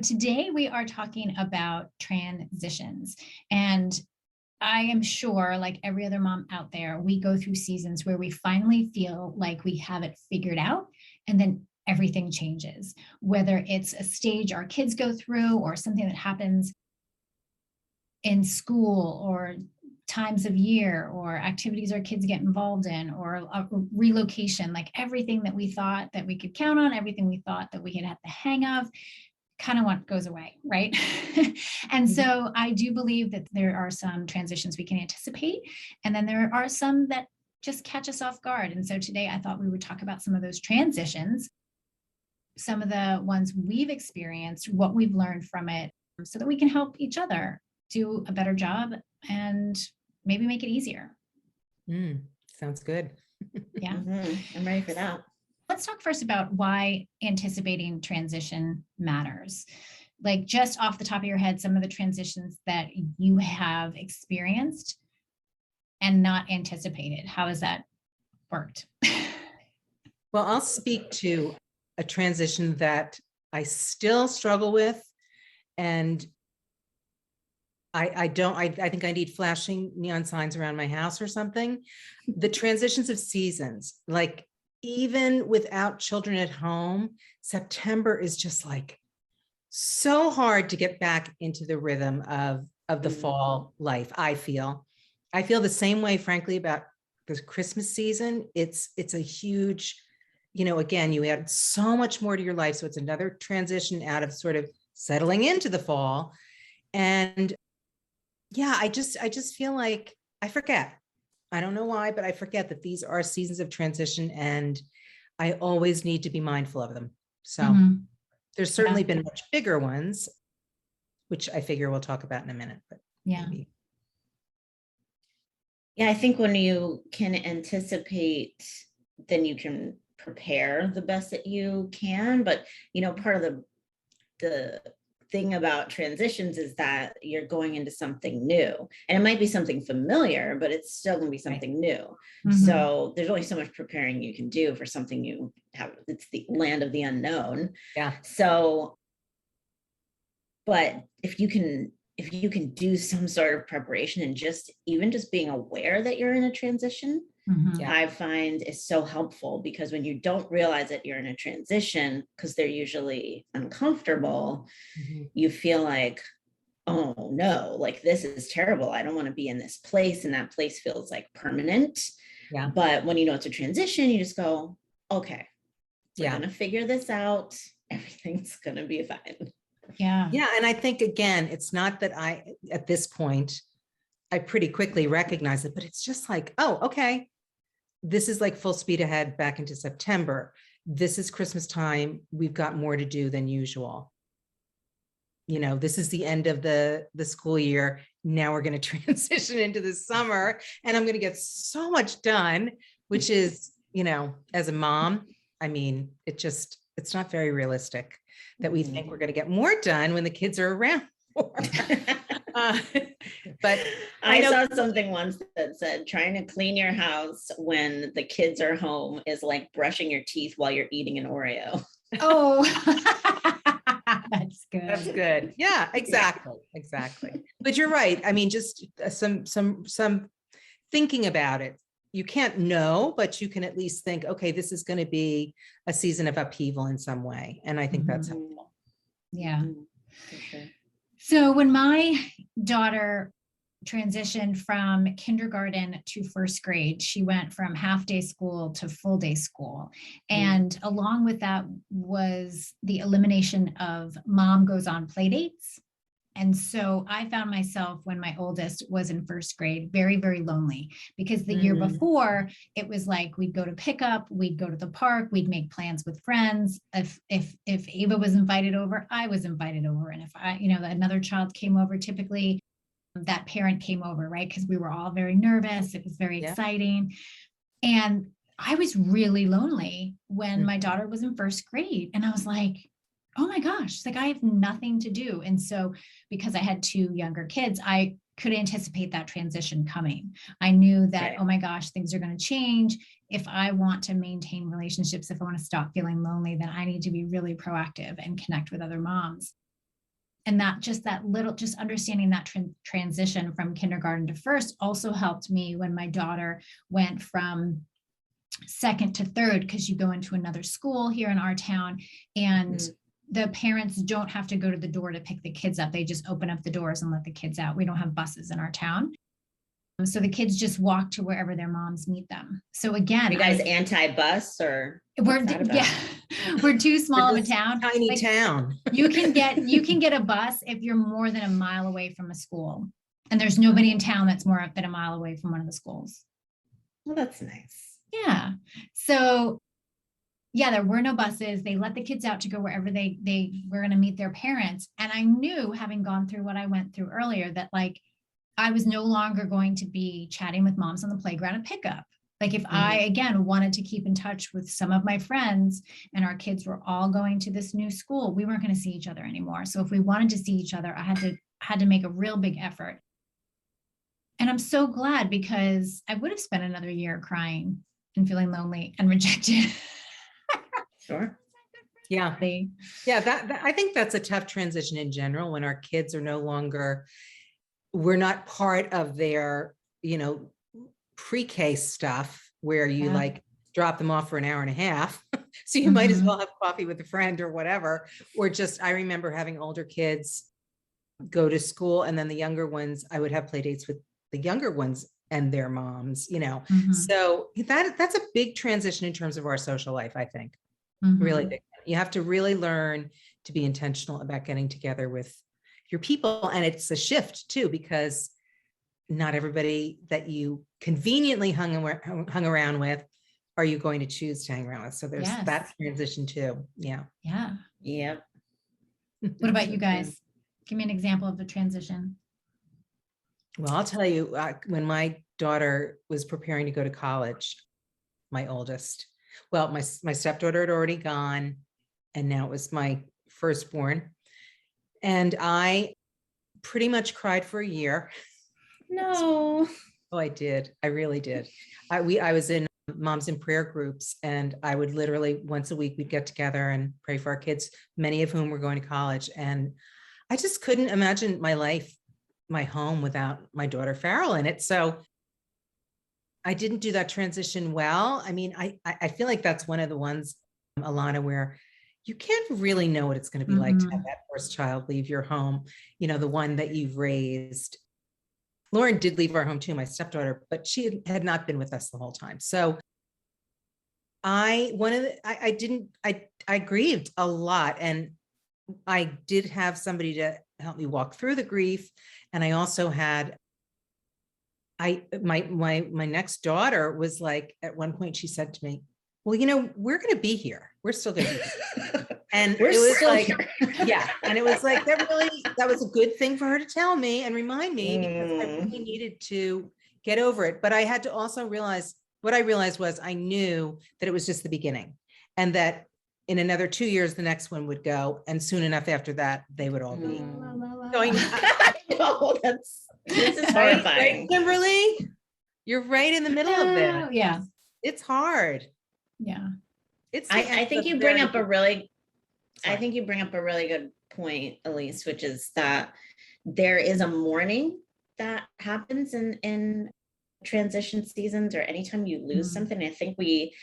Today, we are talking about transitions. And I am sure, like every other mom out there, we go through seasons where we finally feel like we have it figured out, and then everything changes, whether it's a stage our kids go through or something that happens in school or times of year or activities our kids get involved in or a relocation. Like everything that we thought that we could count on, everything we thought that we could have the hang of, kind of what goes away, right? And so I do believe that there are some transitions we can anticipate, and then there are some that just catch us off guard. And so today I thought we would talk about some of those transitions, some of the ones we've experienced, what we've learned from it, so that we can help each other do a better job and maybe make it easier. Sounds good. Yeah. I'm ready for that. Let's talk first about why anticipating transition matters. Like just off the top of your head, some of the transitions that you have experienced and not anticipated. How has that worked? Well, I'll speak to a transition that I still struggle with. And I think I need flashing neon signs around my house or something. The transitions of seasons, like even without children at home, September is just like so hard to get back into the rhythm of the fall life. I feel the same way, frankly, about the Christmas season. It's a huge, again, you add so much more to your life. So it's another transition out of sort of settling into the fall. And yeah, I just feel like I forget. I don't know why, but I forget that these are seasons of transition and I always need to be mindful of them. So there's certainly been much bigger ones, which I figure we'll talk about in a minute, but maybe. Yeah, I think when you can anticipate, then you can prepare the best that you can. But, part of the thing about transitions is that you're going into something new, and it might be something familiar, but it's still going to be something new. So there's only so much preparing you can do for something you have. It's the land of the unknown. Yeah. So, but if you can do some sort of preparation and just being aware that you're in a transition, I find is so helpful, because when you don't realize that you're in a transition, because they're usually uncomfortable, you feel like, oh no, like this is terrible. I don't want to be in this place. And that place feels like permanent. Yeah. But when you know it's a transition, you just go, okay, we're going to figure this out. Everything's going to be fine. Yeah. Yeah. And I think, again, it's not that at this point, I pretty quickly recognize it, but it's just like, oh, okay. This is like full speed ahead back into September. This is Christmas time. We've got more to do than usual. This is the end of the school year. Now we're going to transition into the summer, and I'm going to get so much done, which is, as a mom, I mean, it's not very realistic that we think we're going to get more done when the kids are around. But I saw something once that said trying to clean your house when the kids are home is like brushing your teeth while you're eating an Oreo. Oh, that's good. That's good. Yeah, exactly. But you're right. I mean, just some thinking about it. You can't know, but you can at least think, okay, this is going to be a season of upheaval in some way. And I think that's helpful. Yeah. For sure. So when my daughter transitioned from kindergarten to first grade, she went from half day school to full day school. And along with that was the elimination of mom goes on play dates. And so I found myself, when my oldest was in first grade, very, very lonely, because the year before it was like we'd go to pickup, we'd go to the park, we'd make plans with friends. If Ava was invited over, I was invited over. And if another child came over, typically that parent came over, right? Because we were all very nervous. It was very exciting. And I was really lonely when my daughter was in first grade. And I was like, oh my gosh, like I have nothing to do. And so because I had two younger kids, I could anticipate that transition coming. I knew that, oh my gosh, things are going to change. If I want to maintain relationships, if I want to stop feeling lonely, then I need to be really proactive and connect with other moms. And that little, just understanding that transition from kindergarten to first also helped me when my daughter went from second to third, because you go into another school here in our town, and the parents don't have to go to the door to pick the kids up. They just open up the doors and let the kids out. We don't have buses in our town. So the kids just walk to wherever their moms meet them. So again, Are you guys anti-bus or we're too small of a This town. tiny Like, town. you can get a bus if you're more than a mile away from a school. And there's nobody in town that's more than a mile away from one of the schools. Well, that's nice. Yeah. So yeah, there were no buses. They let the kids out to go wherever they were going to meet their parents. And I knew, having gone through what I went through earlier, that like I was no longer going to be chatting with moms on the playground at pickup. Like if I, again, wanted to keep in touch with some of my friends and our kids were all going to this new school, we weren't going to see each other anymore. So if we wanted to see each other, I had to make a real big effort. And I'm so glad, because I would have spent another year crying and feeling lonely and rejected. Sure. Yeah. Yeah. That I think that's a tough transition in general, when our kids are no longer, we're not part of their, pre-K stuff where you like drop them off for an hour and a half. So you might as well have coffee with a friend or whatever, or just, I remember having older kids go to school, and then the younger ones, I would have play dates with the younger ones and their moms, So that's a big transition in terms of our social life, I think. Really big. You have to really learn to be intentional about getting together with your people. And it's a shift too, because not everybody that you conveniently hung around with are you going to choose to hang around with. So there's that transition too. Yeah. Yeah. Yeah. What about you guys? Give me an example of the transition. Well, I'll tell you, when my daughter was preparing to go to college, my oldest, well, my stepdaughter had already gone, and now it was my firstborn. And I pretty much cried for a year. No. Oh, I did. I really did. I was in moms in prayer groups, and I would literally once a week, we'd get together and pray for our kids, many of whom were going to college. And I just couldn't imagine my life, my home, without my daughter Farrell in it. So I didn't do that transition well. I mean, I feel like that's one of the ones, Alana, where you can't really know what it's going to be like to have that first child leave your home, the one that you've raised. Lauren did leave our home too, my stepdaughter, but she had not been with us the whole time. So I grieved a lot, and I did have somebody to help me walk through the grief. And I also had, my next daughter was like, at one point she said to me, well, we're going to be here. We're still going to be here. And it was like, yeah. And it was like, that was a good thing for her to tell me and remind me, because I really needed to get over it. But I had to also realize, what I realized was, I knew that it was just the beginning, and that in another 2 years, the next one would go. And soon enough after that, they would all be going. No, this is horrifying. Right, Kimberly, you're right in the middle of this. Yeah. It's hard. Yeah. I think you bring up a really good point, Elise, which is that there is a mourning that happens in transition seasons, or anytime you lose something. I think we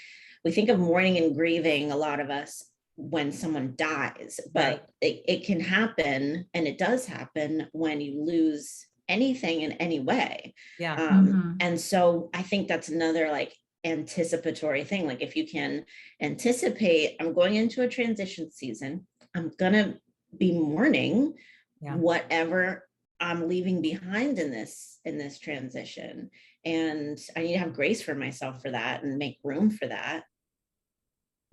think of mourning and grieving, a lot of us, when someone dies, but it can happen, and it does happen, when you lose anything in any way. Yeah. And so I think that's another like anticipatory thing. Like, if you can anticipate, I'm going into a transition season, I'm gonna be mourning whatever I'm leaving behind in this transition, and I need to have grace for myself for that, and make room for that,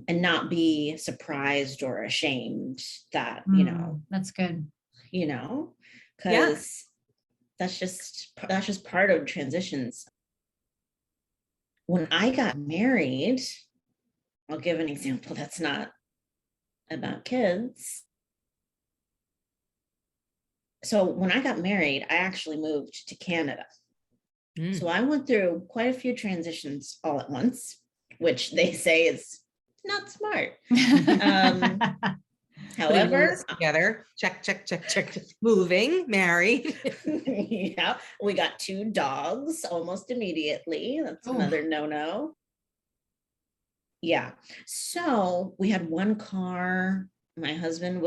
and not be surprised or ashamed that that's good, because that's just part of transitions. When I got married, I'll give an example that's not about kids. So when I got married, I actually moved to Canada. So I went through quite a few transitions all at once, which they say is not smart. Putting the However, list together, check, check, check, check, moving, married. yeah, we got 2 dogs almost immediately. That's Oh. another no-no. Yeah. So we had 1 car. My husband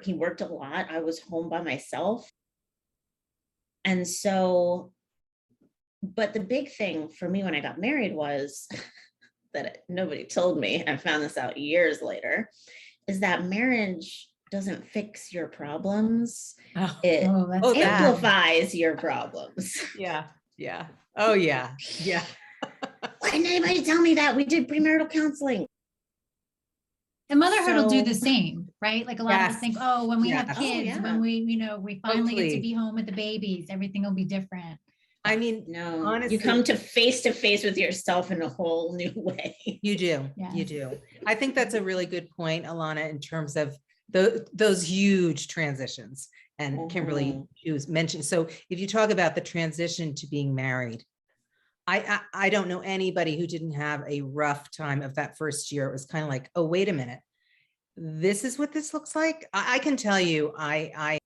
he worked a lot. I was home by myself. And so, but the big thing for me when I got married was that nobody told me, I found this out years later, is that marriage doesn't fix your problems. Oh, It Oh, that's Oh, good. that. amplifies your problems. yeah, yeah. Oh, yeah, yeah. Why didn't anybody tell me that? We did premarital counseling. And motherhood will do the So- same, right? Like a lot of us Yes. think, oh, when we have Yes. Oh, kids, yeah. when we finally get to Totally. be home with the babies, everything will be different. I mean, No, honestly, you come to face with yourself in a whole new way. you do, you Yes. do. I think that's a really good point, Alana, in terms of those huge transitions. And Kimberly, Mhm. she was mentioned. So if you talk about the transition to being married, I don't know anybody who didn't have a rough time of that first year. It was kind of like, oh, wait a minute. This is what this looks like. I can tell you, I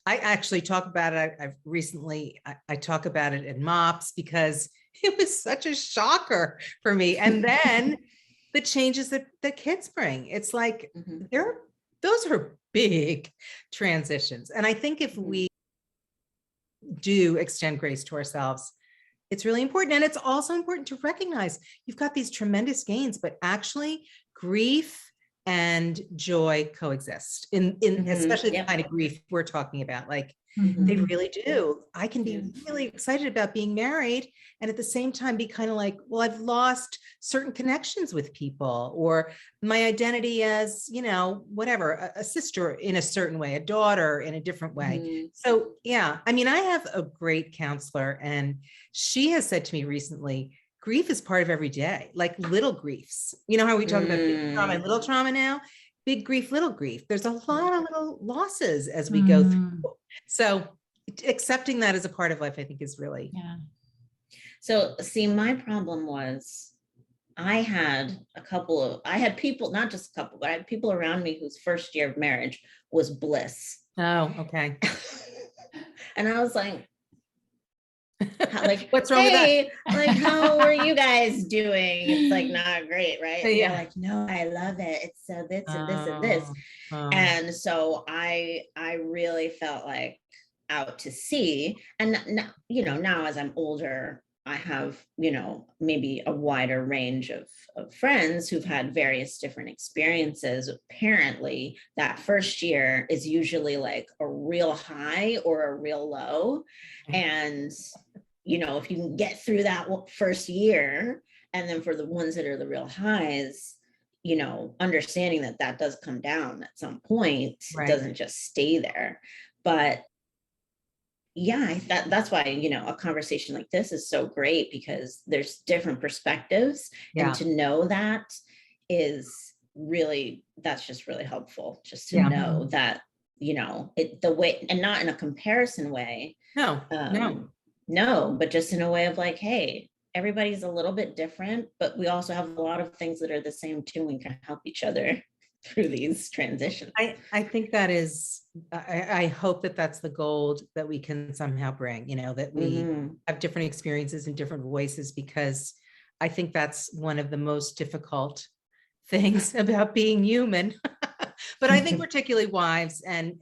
actually talk about it. I've recently, I talk about it in MOPS because it was such a shocker for me. And then the changes that kids bring, it's like, Mhm. those are big transitions. And I think if we do extend grace to ourselves, it's really important. And it's also important to recognize you've got these tremendous gains, but actually grief and joy coexist in Mhm. especially the Yep. kind of grief we're talking about. Like Mhm. they Mhm. really do. I can be Yeah. really excited about being married and at the same time be kind of like, well, I've lost certain connections with people, or my identity as, whatever, a sister in a certain way, a daughter in a different way. Mhm. So yeah, I mean, I have a great counselor and she has said to me recently, grief is part of every day, like little griefs. You know how we talk about big trauma and little trauma now? Big grief, little grief. There's a lot of little losses as we go through. Mm, So accepting that as a part of life, I think is really, yeah. So see, my problem was I had people, not just a couple, but I had people around me whose first year of marriage was bliss. oh, okay. And I was like, What's wrong with that? hey, like, how are you guys doing? It's like not great, right? And Yeah. they're like, no, I love it. It's so this and this and this. Oh. And so I really felt like out to sea. And now as I'm older, I have, maybe a wider range of friends who've had various different experiences. Apparently, that first year is usually like a real high or a real low. And, if you can get through that first year, and then for the ones that are the real highs, understanding that does come down at some point, it Right. doesn't just stay there. But yeah, that's why, a conversation like this is so great, because there's different perspectives. Yeah. And to know that that's just really helpful, just to Yeah. know that, the way, and not in a comparison way. No, No, but just in a way of like, hey, everybody's a little bit different, but we also have a lot of things that are the same too, and can help each other through these transitions. I think that is, I hope that that's the gold that we can somehow bring, that we have different experiences and different voices, because I think that's one of the most difficult things about being human. But I think particularly wives and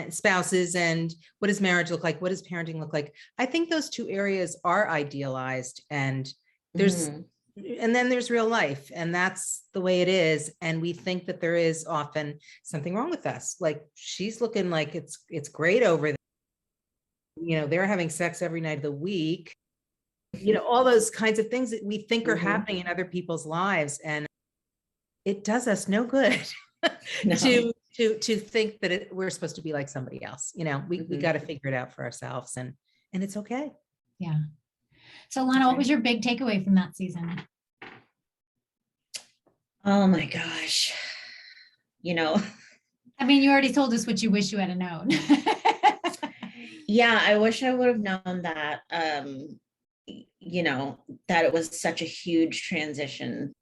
spouses, and what does marriage look like? What does parenting look like? I think those two areas are idealized, and and then there's real life, and that's the way it is. And we think that there is often something wrong with us. Like, she's looking like it's great over there. They're having sex every night of the week. All those kinds of things that we think are happening in other people's lives. And it does us no good No. to think that we're supposed to be like somebody else. We got to figure it out for ourselves, and it's okay. Yeah. So Lana, what was your big takeaway from that season? Oh my gosh. I mean, you already told us what you wish you had known. Yeah, I wish I would have known that, that it was such a huge transition,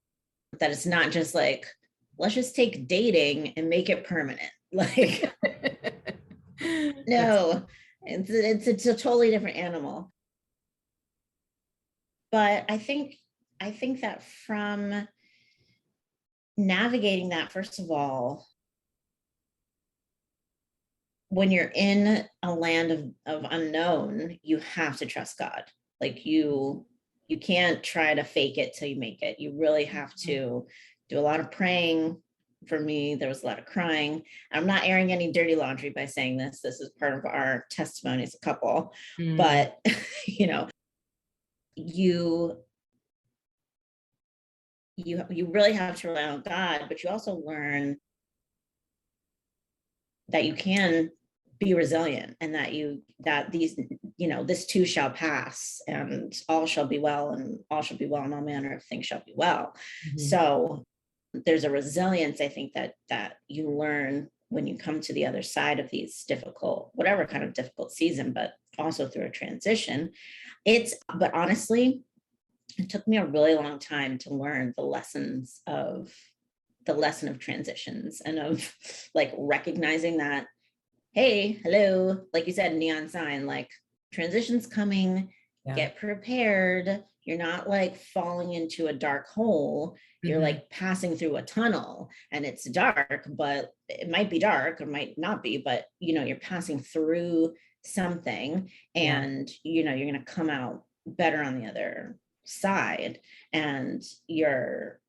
that it's not just like let's just take dating and make it permanent. Like, no, it's a totally different animal. But I think that from navigating that, first of all, when you're in a land of unknown, you have to trust God. Like you can't try to fake it till you make it. You really have to do a lot of praying. For me, there was a lot of crying. I'm not airing any dirty laundry by saying this. This is part of our testimony as a couple. But you know, you really have to rely on God, but you also learn that you can be resilient, and that these, this too shall pass, and all shall be well, and all shall be well, and all manner of things shall be well. So there's a resilience, I think, that you learn when you come to the other side of these difficult, whatever kind of difficult season, but also through a transition. But honestly, it took me a really long time to learn the lesson of transitions, and of like recognizing that, hey, hello, like you said, neon sign, like transition's coming, get prepared. You're not like falling into a dark hole. You're like passing through a tunnel, and it's dark, but it might be dark or might not be, but you're passing through something, and you're going to come out better on the other side, and you're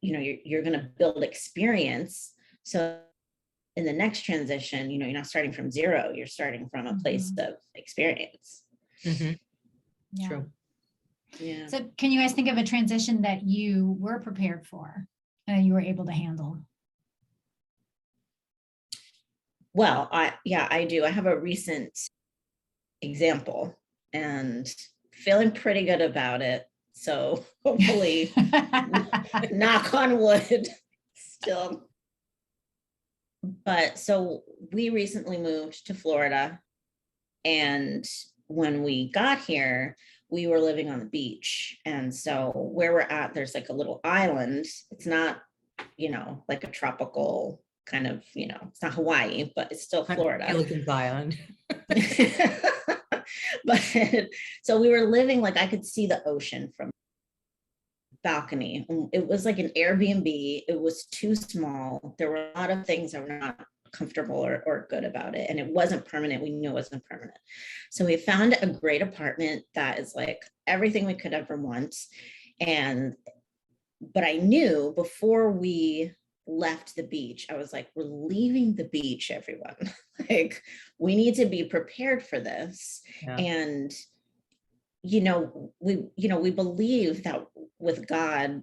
going to build experience. So in the next transition, you're not starting from zero, you're starting from a place of experience. Yeah. True. Yeah. So can you guys think of a transition that you were prepared for and you were able to handle? Well, I do. I have a recent example and feeling pretty good about it. So hopefully, knock on wood, still. But so we recently moved to Florida, and when we got here, we were living on the beach. And so where we're at, there's like a little island. It's not, like a tropical kind of, it's not Hawaii, but it's still Florida. Gilligan's Island. But so we were living, like I could see the ocean from balcony. It was like an Airbnb. It was too small. There were a lot of things that were not comfortable or good about it, and it wasn't permanent. We knew it wasn't permanent. So we found a great apartment that is like everything we could ever want. But I knew before we left the beach, I was like, we're leaving the beach, everyone. Like, we need to be prepared for this. And we believe that with God,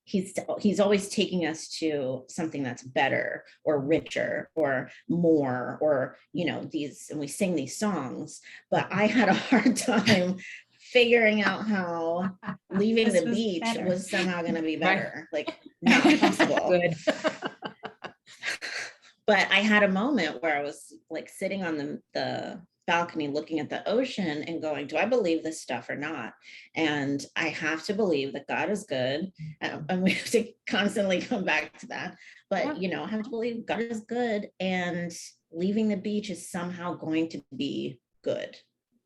he's always taking us to something that's better or richer or more, or these, and we sing these songs. But I had a hard time figuring out how leaving the beach was somehow going to be better. Like, not possible. Good. But I had a moment where I was like sitting on the balcony looking at the ocean and going, do I believe this stuff or not? And I have to believe that God is good. And we have to constantly come back to that. But, I have to believe God is good, and leaving the beach is somehow going to be good.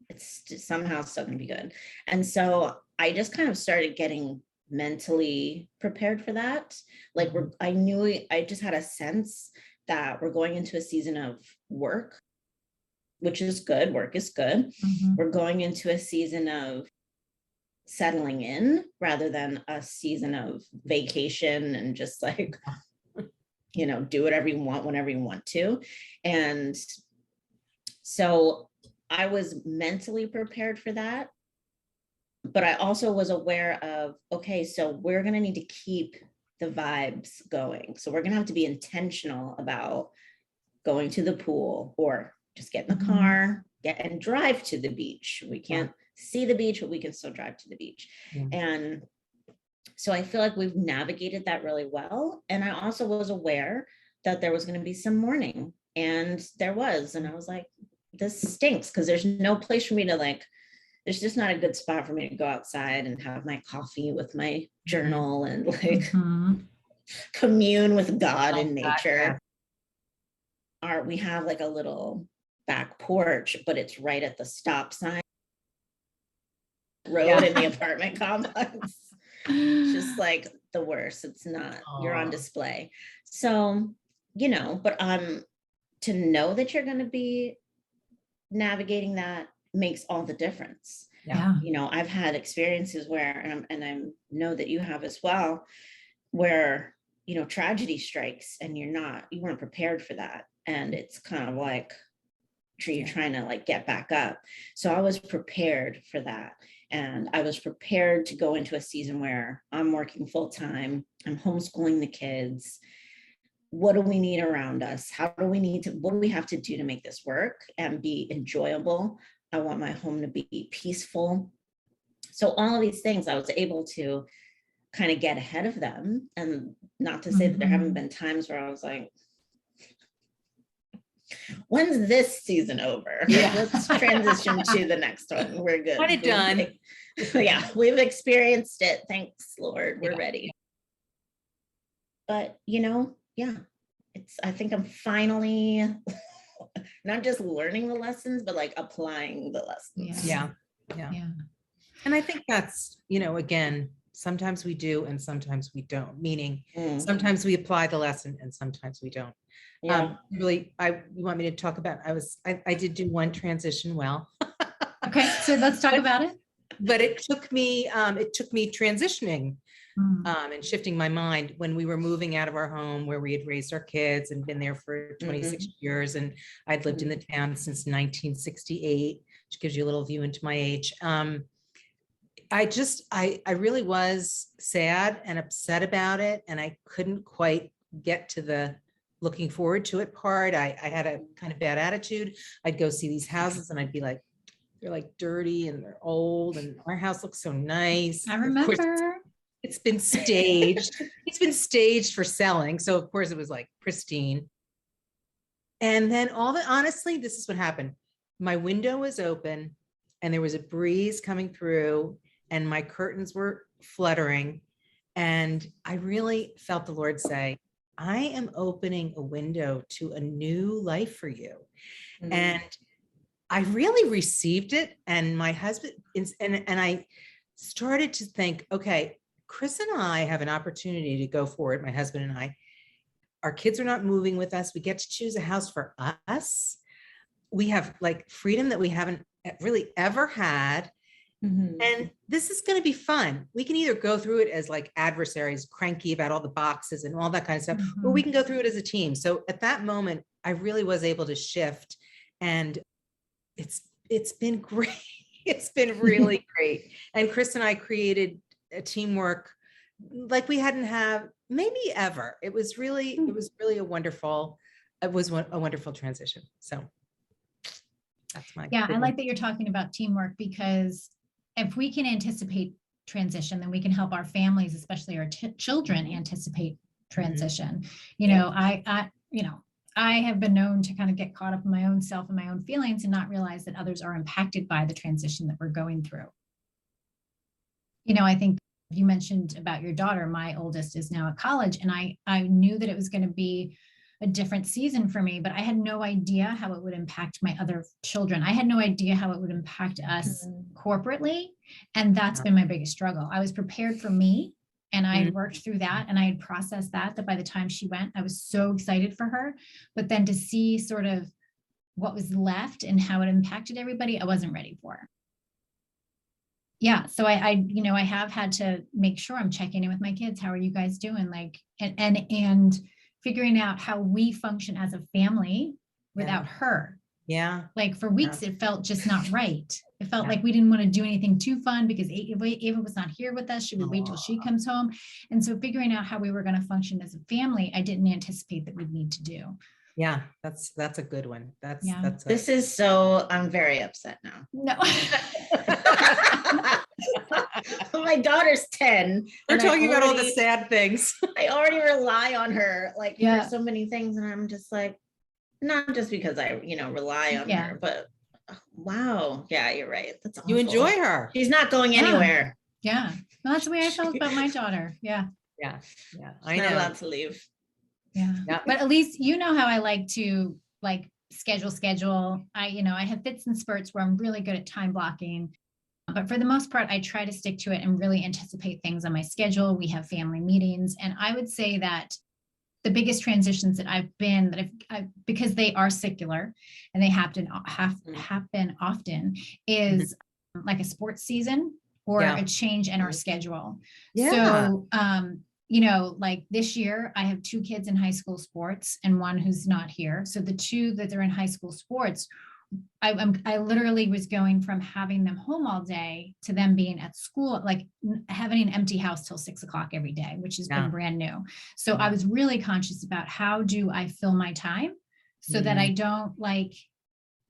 It's somehow still going to be good. And so I just kind of started getting mentally prepared for that. Like I just had a sense that we're going into a season of work, which is good. Work is good. We're going into a season of settling in rather than a season of vacation and just like, do whatever you want, whenever you want to. And so I was mentally prepared for that. But I also was aware of, okay, so we're going to need to keep the vibes going. So we're going to have to be intentional about going to the pool, or just get in the car, and drive to the beach. We can't see the beach, but we can still drive to the beach. And so I feel like we've navigated that really well. And I also was aware that there was going to be some mourning, and there was. And I was like, this stinks, because there's no place for me to there's just not a good spot for me to go outside and have my coffee with my journal and commune with God Love and that, nature. We have like a little back porch, but it's right at the stop sign road Yeah. in the apartment complex. It's just like the worst. It's not, you're on Aw. display. So, you know, but to know that you're going to be navigating that makes all the difference. Yeah. You know, I've had experiences where, and I know that you have as well, where, you know, tragedy strikes and you weren't prepared for that. And it's kind of like, you're trying to like get back up. So I was prepared for that. And I was prepared to go into a season where I'm working full time, I'm homeschooling the kids. What do we need around us? What do we have to do to make this work and be enjoyable? I want my home to be peaceful. So all of these things I was able to kind of get ahead of them. And not to say that there haven't been times where I was like, when's this season over? Let's transition to the next one. We're good. Kind of done. Yeah, we've experienced it. Thanks, Lord. We're ready. But, you know, yeah, I think I'm finally not just learning the lessons, but like applying the lessons. Yeah. And I think that's, you know, again, sometimes we do and sometimes we don't, meaning sometimes we apply the lesson and sometimes we don't. Really, you want me to talk about, I did do one transition well. Okay, so let's talk about it. But it took me transitioning and shifting my mind when we were moving out of our home where we had raised our kids and been there for 26 years. And I'd lived in the town since 1968, which gives you a little view into my age. I really was sad and upset about it. And I couldn't quite get to the looking forward to it part. I had a kind of bad attitude. I'd go see these houses and I'd be like, they're like dirty and they're old and our house looks so nice. I remember. Of course, it's been staged. It's been staged for selling. So of course it was like pristine. And then honestly, this is what happened. My window was open and there was a breeze coming through and my curtains were fluttering. And I really felt the Lord say, I am opening a window to a new life for you. And I really received it. And my husband, and I started to think, okay, Chris and I have an opportunity to go forward. My husband and I, our kids are not moving with us. We get to choose a house for us. We have like freedom that we haven't really ever had. And this is going to be fun. We can either go through it as like adversaries, cranky about all the boxes and all that kind of stuff, or we can go through it as a team. So at that moment, I really was able to shift and it's been great. It's been really great. And Chris and I created a teamwork like we hadn't had maybe ever. It was really a wonderful transition. So that's my I like that you're talking about teamwork, because if we can anticipate transition, then we can help our families, especially our children, anticipate transition. You know, I have been known to kind of get caught up in my own self and my own feelings and not realize that others are impacted by the transition that we're going through. You know, I think you mentioned about your daughter. My oldest is now at college, and I knew that it was going to be a different season for me, but I had no idea how it would impact my other children. I had no idea how it would impact us corporately. And that's been my biggest struggle. I was prepared for me and I had worked through that and I had processed that by the time she went, I was so excited for her. But then to see sort of what was left and how it impacted everybody, I wasn't ready for. Yeah. So I have had to make sure I'm checking in with my kids. How are you guys doing? Like, and figuring out how we function as a family without her. Yeah. Like for weeks, it felt just not right. It felt like we didn't want to do anything too fun because Ava was not here with us. Should we wait till she comes home? And so figuring out how we were going to function as a family, I didn't anticipate that we'd need to do. Yeah, that's a good one. This is so, I'm very upset now. No. My daughter's 10. We're talking about all the sad things. I already rely on her like for so many things. And I'm just like, not just because I, rely on her, but wow. Yeah, you're right. That's awful. You enjoy her. She's not going anywhere. Yeah. Well, that's the way I felt about my daughter. Yeah. Yeah. I Not know. allowed to leave. Yeah. Yeah. But at least you know how I like to like schedule. I have fits and spurts where I'm really good at time blocking. But for the most part, I try to stick to it and really anticipate things on my schedule. We have family meetings. And I would say that the biggest transitions that I've been that because they are secular and they happen often is like a sports season or Yeah. a change in our schedule. Yeah. So like this year I have 2 kids in high school sports and one who's not here. So the 2 that are in high school sports, I literally was going from having them home all day to them being at school, like having an empty house till 6 o'clock every day, which has been brand new. So I was really conscious about how do I fill my time so that I don't like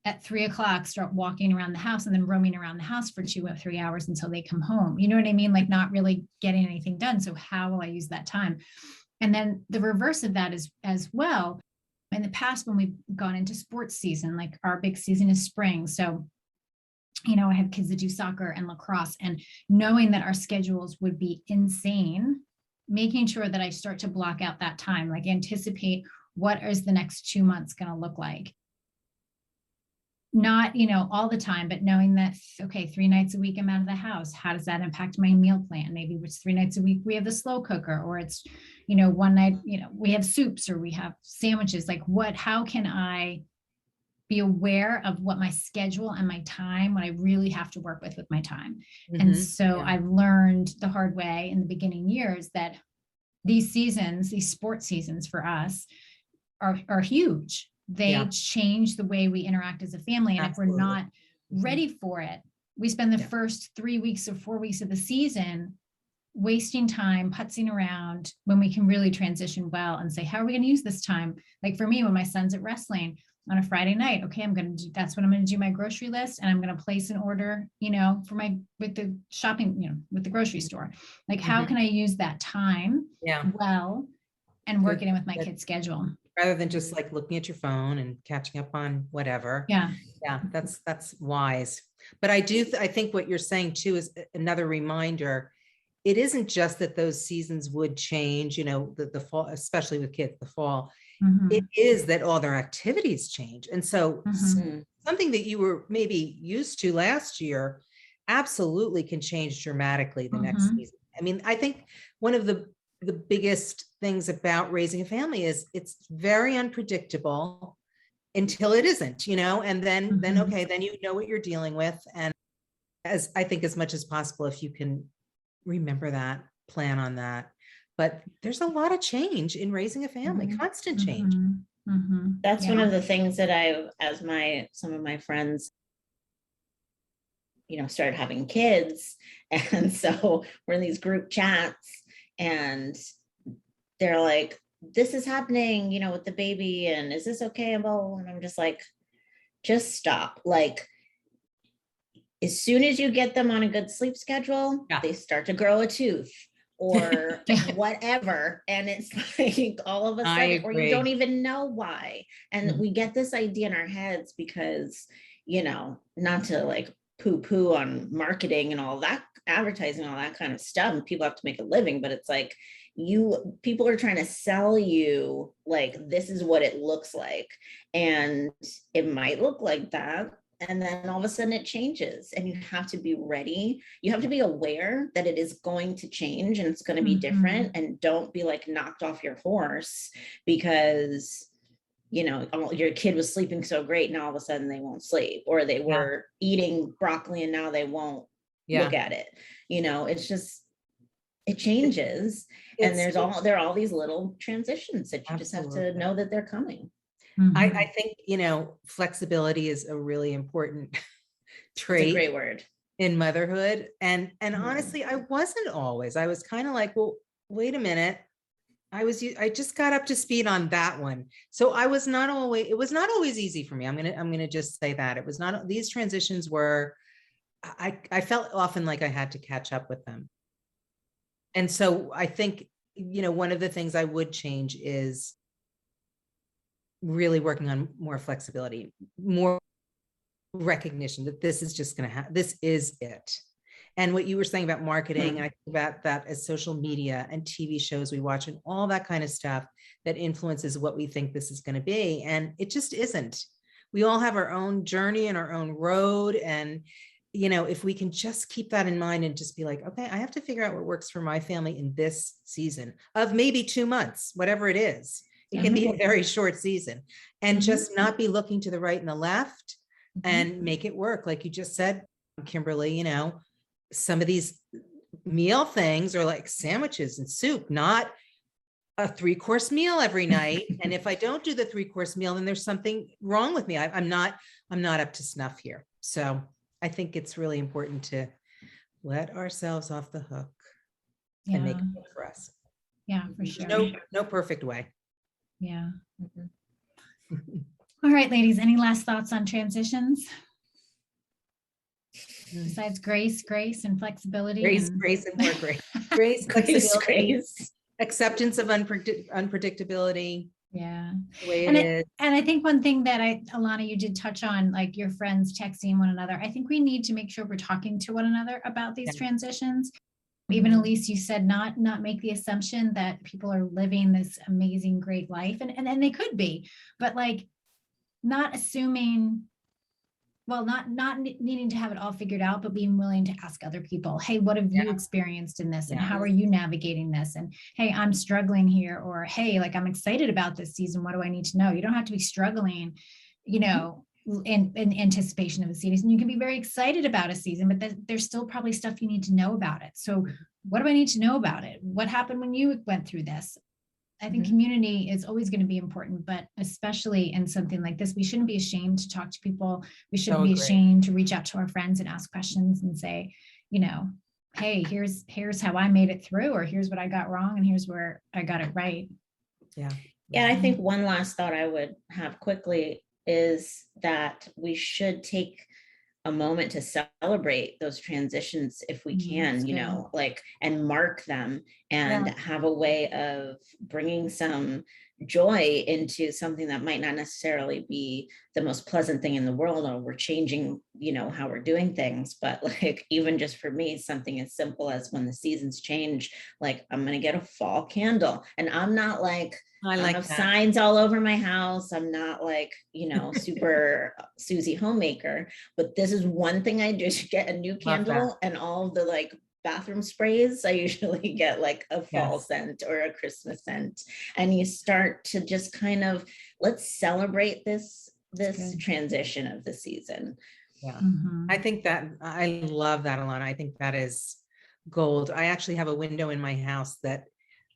at 3 o'clock start walking around the house and then roaming around the house for 2 or 3 hours until they come home. You know what I mean? Like not really getting anything done. So how will I use that time? And then the reverse of that is as well. In the past, when we've gone into sports season, like our big season is spring. So, I have kids that do soccer and lacrosse, and knowing that our schedules would be insane, making sure that I start to block out that time, like anticipate what is the next 2 months going to look like. Not, all the time, but knowing that, okay, 3 nights a week I'm out of the house. How does that impact my meal plan? Maybe it's 3 nights a week we have the slow cooker, or it's, one night, we have soups or we have sandwiches. Like how can I be aware of what my schedule and my time, what I really have to work with my time? And so I've learned the hard way in the beginning years that these sports seasons for us are huge. They change the way we interact as a family. And if we're not ready for it, we spend the first 3 weeks or 4 weeks of the season wasting time putzing around when we can really transition well and say, how are we going to use this time? Like for me, when my son's at wrestling on a Friday night, okay, that's when I'm going to do my grocery list and I'm going to place an order, with the shopping, with the grocery store. Like, how can I use that time well and work it in with my kid's schedule? Rather than just like looking at your phone and catching up on whatever. Yeah. That's wise. But I think what you're saying too is another reminder. It isn't just that those seasons would change, the fall, especially with kids, the fall. It is that all their activities change. And so something that you were maybe used to last year absolutely can change dramatically the next season. I mean, I think one of the biggest things about raising a family is it's very unpredictable until it isn't, and then okay, then you know what you're dealing with. And I think as much as possible, if you can remember that, plan on that. But there's a lot of change in raising a family, constant change. That's one of the things that some of my friends, started having kids. And so we're in these group chats and they're like, this is happening, with the baby. And is this okay? And I'm just like, just stop. Like, as soon as you get them on a good sleep schedule, they start to grow a tooth or whatever. And it's like all of a sudden, or you don't even know why. And we get this idea in our heads because, not to like poo on marketing and all that, advertising, all that kind of stuff. And people have to make a living, but it's like people are trying to sell you like, this is what it looks like. And it might look like that. And then all of a sudden it changes and you have to be ready. You have to be aware that it is going to change and it's going to be different, and don't be like knocked off your horse because, your kid was sleeping so great. Now all of a sudden they won't sleep, or they were eating broccoli and now they won't look at it. It's just, it changes. And there are all these little transitions that you just have to know that they're coming. I think, flexibility is a really important trait. It's a great word in motherhood. And honestly, I wasn't always. I was kind of like, well, wait a minute. I just got up to speed on that one. So it was not always easy for me. I'm going to just say that it was not, these transitions were, I felt often like I had to catch up with them. And so I think, one of the things I would change is really working on more flexibility, more recognition that this is just going to happen. This is it. And what you were saying about marketing, I think about that as social media and TV shows we watch and all that kind of stuff that influences what we think this is going to be. And it just isn't. We all have our own journey and our own road. And, you know, if we can just keep that in mind and just be like, okay, I have to figure out what works for my family in this season of maybe 2 months, whatever it is. It can be a very short season, and just not be looking to the right and the left and make it work. Like you just said, Kimberly, you know, some of these meal things are like sandwiches and soup, not a 3-course meal every night. And if I don't do the 3-course meal, then there's something wrong with me. I'm not up to snuff here. So I think it's really important to let ourselves off the hook and make it work for us. Yeah, for sure. No perfect way. Yeah. All right, ladies, any last thoughts on transitions? Besides grace, and flexibility. Grace and more grace. Grace, flexibility, grace. Acceptance of unpredictability. Yeah. The way it is. And I think one thing that Alana, you did touch on, like your friends texting one another. I think we need to make sure we're talking to one another about these transitions. Even Elise, you said not make the assumption that people are living this amazing, great life. And they could be, but like not assuming, well, not needing to have it all figured out, but being willing to ask other people, hey, what have you experienced in this? And how are you navigating this? And hey, I'm struggling here, or hey, like I'm excited about this season. What do I need to know? You don't have to be struggling, you know, in anticipation of a season. You can be very excited about a season, but there's still probably stuff you need to know about it. So what do I need to know about it? What happened when you went through this? I think community is always going to be important, but especially in something like this, we shouldn't be ashamed to talk to people. We shouldn't be ashamed to reach out to our friends and ask questions and say, you know, hey, here's how I made it through, or here's what I got wrong, and here's where I got it right. Yeah, I think one last thought I would have quickly is that we should take a moment to celebrate those transitions if we can, you know, like, and mark them and have a way of bringing some joy into something that might not necessarily be the most pleasant thing in the world, or we're changing, you know, how we're doing things. But like, even just for me, something as simple as when the seasons change, like I'm going to get a fall candle, and I'm not like, I have signs all over my house. I'm not like, you know, super Susie homemaker, but this is one thing I do to get a new candle. And all the like bathroom sprays, I usually get like a fall scent or a Christmas scent. And you start to just kind of, let's celebrate this transition of the season. Yeah. I think that, I love that, Alana. I think that is gold. I actually have a window in my house that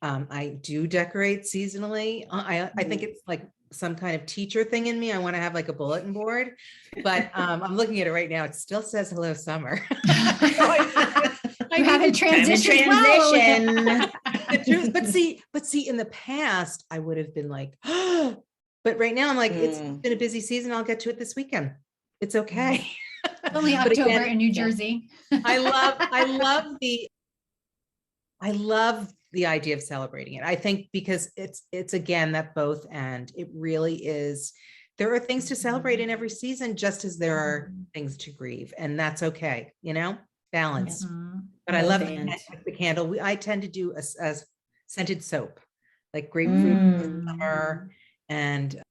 I do decorate seasonally. I think it's like some kind of teacher thing in me. I want to have like a bulletin board, but I'm looking at it right now. It still says hello summer. I haven't transitioned. But see, in the past, I would have been like, oh, but right now I'm like, it's been a busy season. I'll get to it this weekend. It's okay. Only October in New Jersey. I love the idea of celebrating it. I think because it's again, that both, and it really is, there are things to celebrate in every season, just as there are things to grieve, and that's okay, you know, balance. But I love the candle. I tend to do a scented soap, like grapefruit in the summer, and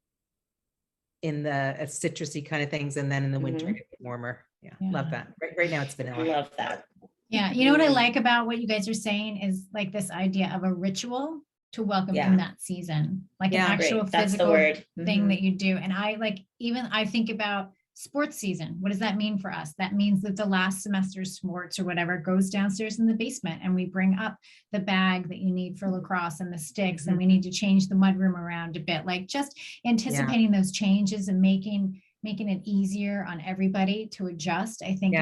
in the citrusy kind of things, and then in the winter it gets warmer. Yeah, love that. Right now it's vanilla. I love that. Yeah, you know what I like about what you guys are saying is like this idea of a ritual to welcome in that season, like an actual physical thing that you do. And I think about sports season. What does that mean for us? That means that the last semester's sports or whatever goes downstairs in the basement, and we bring up the bag that you need for lacrosse and the sticks, and we need to change the mudroom around a bit. Like just anticipating those changes and making it easier on everybody to adjust, I think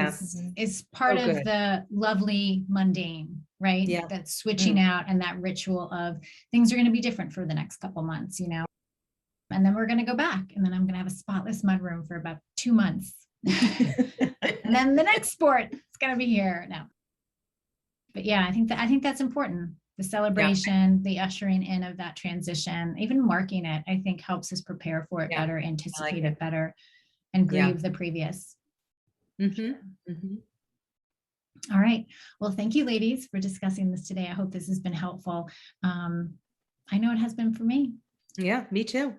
is part of the lovely mundane, right? Yeah. That's switching out, and that ritual of things are going to be different for the next couple months, you know, and then we're going to go back, and then I'm going to have a spotless mudroom for about 2 months. And then the next sport is going to be here now. But yeah, I think that's important. The celebration, the ushering in of that transition, even marking it, I think helps us prepare for it better, anticipate it better, and grieve the previous. All right. Well, thank you, ladies, for discussing this today. I hope this has been helpful. I know it has been for me. Yeah, me too.